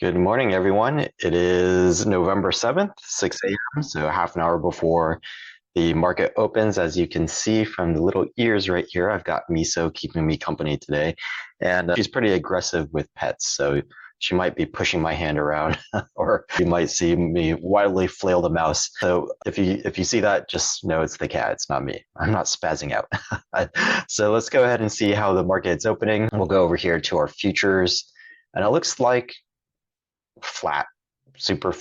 Good morning, everyone. It is November 7th, 6 a.m., so half an hour before the market opens. As you can see from the little ears right here, I've got Miso keeping me company today, and she's pretty aggressive with pets, so she might be pushing my hand around, or you might see me wildly flail the mouse. So if you see that, just know it's the cat. It's not me. I'm not spazzing out. So let's go ahead and see how the market's opening. We'll go over here to our futures, and it looks like flat, super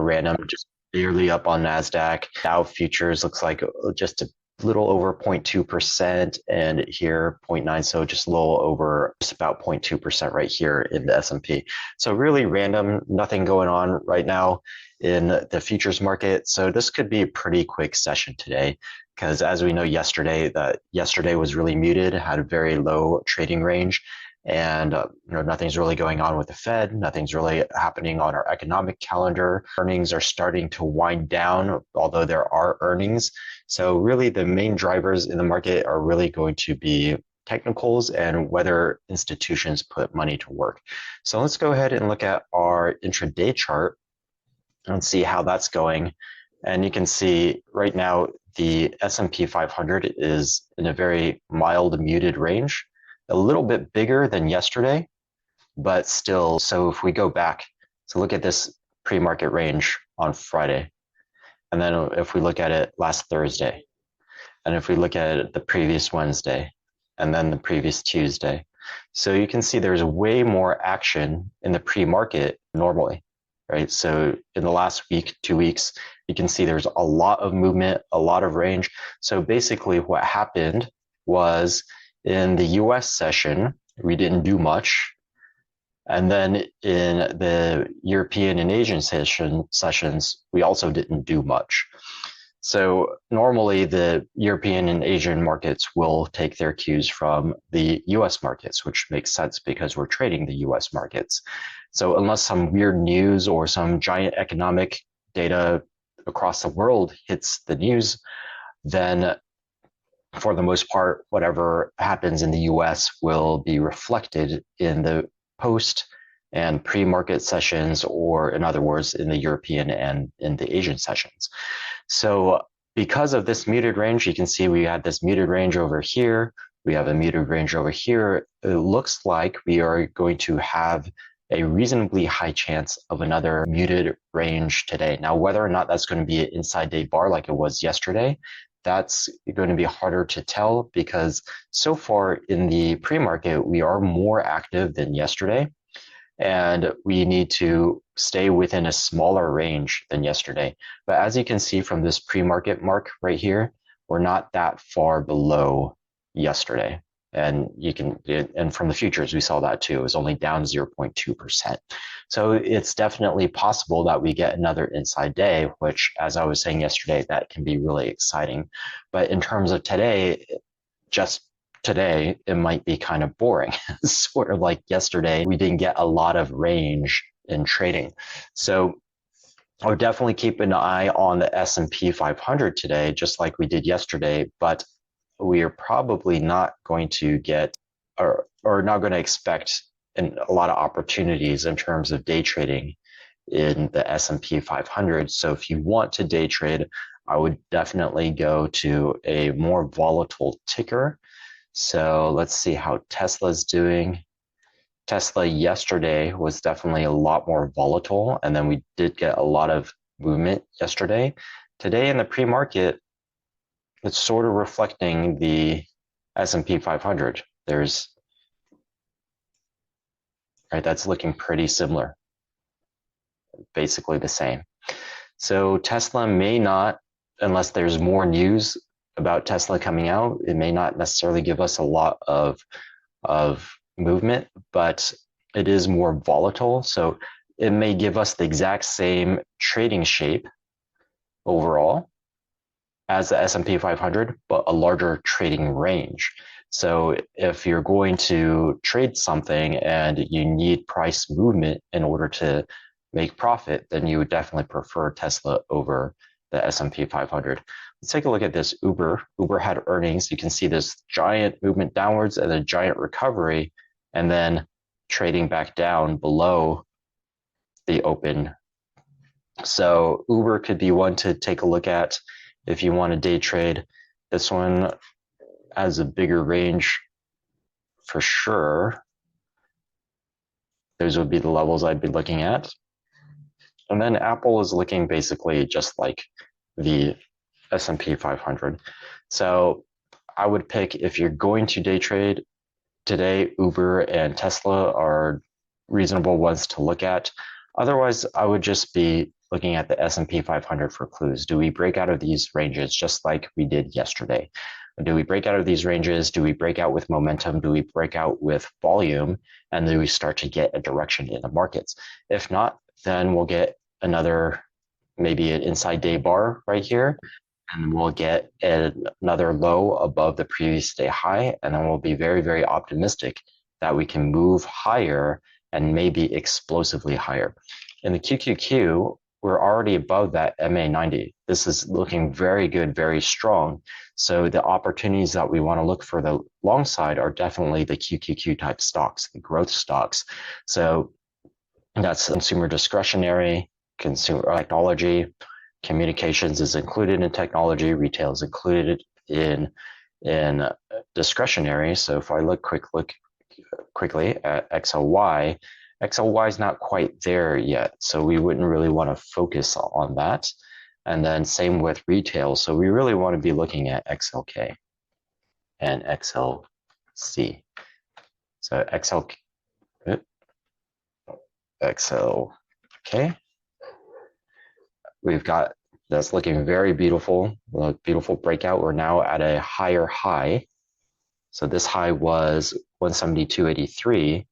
random, just barely up on NASDAQ. Dow futures looks like just a little over 0.2%, and here 0.9, so just a little over, just about 0.2% right here in the S&P. So really random, nothing going on right now in the futures market. So this could be a pretty quick session today, because as we know yesterday was really muted, had a very low trading range, and nothing's really going on with the Fed. Nothing's really happening on our economic calendar. Earnings are starting to wind down, although there are earnings. So really the main drivers in the market are really going to be technicals and whether institutions put money to work. So let's go ahead and look at our intraday chart and see how that's going. And you can see right now the S&P 500 is in a very mild muted range, a little bit bigger than yesterday, but still. So if we go back to look at this pre-market range on Friday, and then if we look at it last Thursday, and if we look at it the previous Wednesday, and then the previous Tuesday, so you can see there's way more action in the pre-market normally, right? So in the last week, 2 weeks, you can see there's a lot of movement, a lot of range. So basically what happened was in the US session, we didn't do much. And then in the European and Asian sessions, we also didn't do much. So normally the European and Asian markets will take their cues from the US markets, which makes sense because we're trading the US markets. So unless some weird news or some giant economic data across the world hits the news, then for the most part, whatever happens in the US will be reflected in the post and pre-market sessions, or in other words, in the European and in the Asian sessions. So because of this muted range, you can see we had this muted range over here. We have a muted range over here. It looks like we are going to have a reasonably high chance of another muted range today. Now, whether or not that's going to be an inside day bar like it was yesterday, that's going to be harder to tell, because so far in the pre-market, we are more active than yesterday, and we need to stay within a smaller range than yesterday. But as you can see from this pre-market mark right here, we're not that far below yesterday. And from the futures, we saw that too. It was only down 0.2%. So it's definitely possible that we get another inside day, which, as I was saying yesterday, that can be really exciting. But in terms of today, just today, it might be kind of boring. Sort of like yesterday, we didn't get a lot of range in trading. So I would definitely keep an eye on the S&P 500 today, just like we did yesterday, but we are probably not going to get or not going to expect a lot of opportunities in terms of day trading in the S&P 500. So if you want to day trade, I would definitely go to a more volatile ticker. So let's see how Tesla's doing. Tesla yesterday was definitely a lot more volatile, and then we did get a lot of movement yesterday. Today in the pre-market, it's sort of reflecting the S&P 500. Right, that's looking pretty similar, basically the same. So Tesla may not, unless there's more news about Tesla coming out, it may not necessarily give us a lot of movement, but it is more volatile. So it may give us the exact same trading shape overall as the S&P 500, but a larger trading range. So if you're going to trade something and you need price movement in order to make profit, then you would definitely prefer Tesla over the S&P 500. Let's take a look at this Uber. Uber had earnings. You can see this giant movement downwards and a giant recovery, and then trading back down below the open. So Uber could be one to take a look at if you want to day trade. This one has a bigger range for sure. Those would be the levels I'd be looking at. And then Apple is looking basically just like the S&P 500. So I would pick, if you're going to day trade today, Uber and Tesla are reasonable ones to look at. Otherwise, I would just be looking at the S&P 500 for clues. Do we break out of these ranges just like we did yesterday? Do we break out of these ranges? Do we break out with momentum? Do we break out with volume? And do we start to get a direction in the markets? If not, then we'll get another, maybe an inside day bar right here, and we'll get another low above the previous day high, and then we'll be very, very optimistic that we can move higher and maybe explosively higher. In the QQQ, we're already above that MA90. This is looking very good, very strong. So the opportunities that we want to look for the long side are definitely the QQQ type stocks, the growth stocks. So that's consumer discretionary, consumer technology, communications is included in technology, retail is included in discretionary. So if I look quickly at XLY, XLY is not quite there yet, so we wouldn't really want to focus on that. And then same with retail, so we really want to be looking at XLK and XLC. So XLK, we've got, that's looking very beautiful, a beautiful breakout. We're now at a higher high. So this high was 172.83,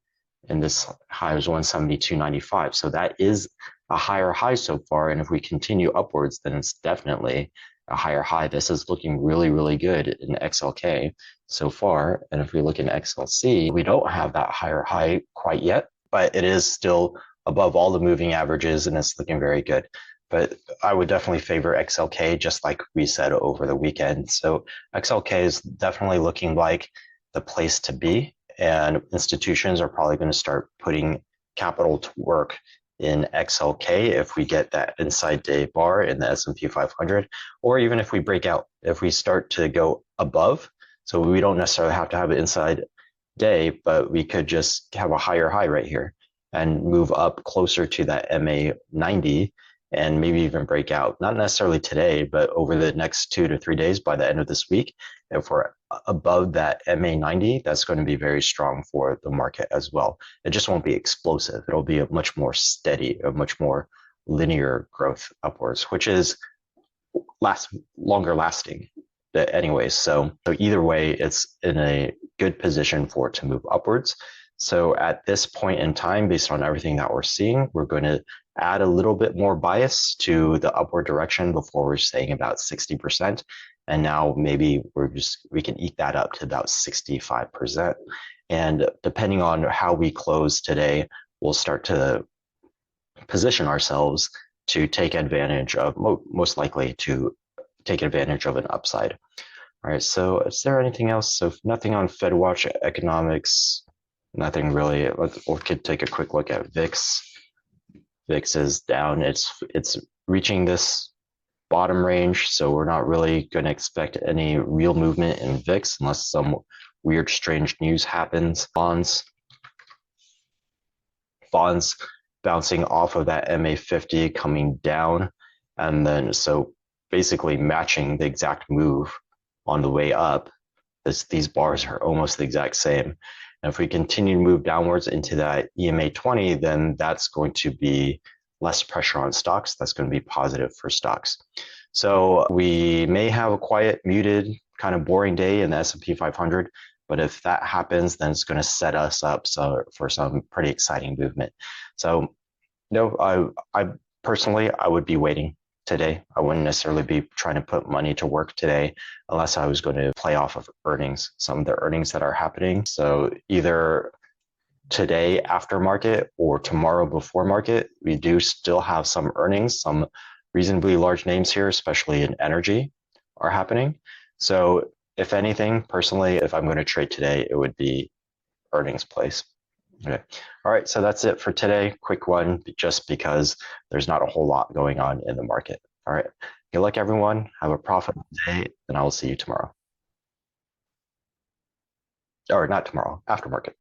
and this high was 172.95. So that is a higher high so far. And if we continue upwards, then it's definitely a higher high. This is looking really, really good in XLK so far. And if we look in XLC, we don't have that higher high quite yet, but it is still above all the moving averages and it's looking very good. But I would definitely favor XLK, just like we said over the weekend. So XLK is definitely looking like the place to be, and institutions are probably going to start putting capital to work in XLK if we get that inside day bar in the S&P 500, or even if we break out, if we start to go above. So we don't necessarily have to have an inside day, but we could just have a higher high right here and move up closer to that MA90 and maybe even break out, not necessarily today, but over the next 2 to 3 days by the end of this week. If we're above that MA90, that's going to be very strong for the market as well. It just won't be explosive. It'll be a much more steady, a much more linear growth upwards, which is longer lasting anyways. So either way, it's in a good position for it to move upwards. So at this point in time, based on everything that we're seeing, we're going to add a little bit more bias to the upward direction. Before we're saying about 60%. And now maybe we can eke that up to about 65%. And depending on how we close today, we'll start to position ourselves to take advantage of, most likely to take advantage of an upside. All right, so is there anything else? So nothing on FedWatch economics, nothing really. We could take a quick look at VIX. VIX is down. It's reaching this bottom range, so we're not really going to expect any real movement in VIX unless some weird, strange news happens. Bonds bouncing off of that MA50, coming down, and then so basically matching the exact move on the way up. These bars are almost the exact same. And if we continue to move downwards into that EMA 20, then that's going to be less pressure on stocks. That's going to be positive for stocks. So we may have a quiet, muted, kind of boring day in the S&P 500, but if that happens, then it's going to set us up for some pretty exciting movement. So, I personally, I would be waiting today. I wouldn't necessarily be trying to put money to work today unless I was going to play off of earnings, some of the earnings that are happening. So either today after market or tomorrow before market, we do still have some earnings, some reasonably large names here, especially in energy, are happening. So if anything, personally, if I'm going to trade today, it would be earnings plays. Okay. All right. So that's it for today. Quick one, just because there's not a whole lot going on in the market. All right. Good luck, everyone. Have a profitable day, and I will see you tomorrow. Or not tomorrow, after market.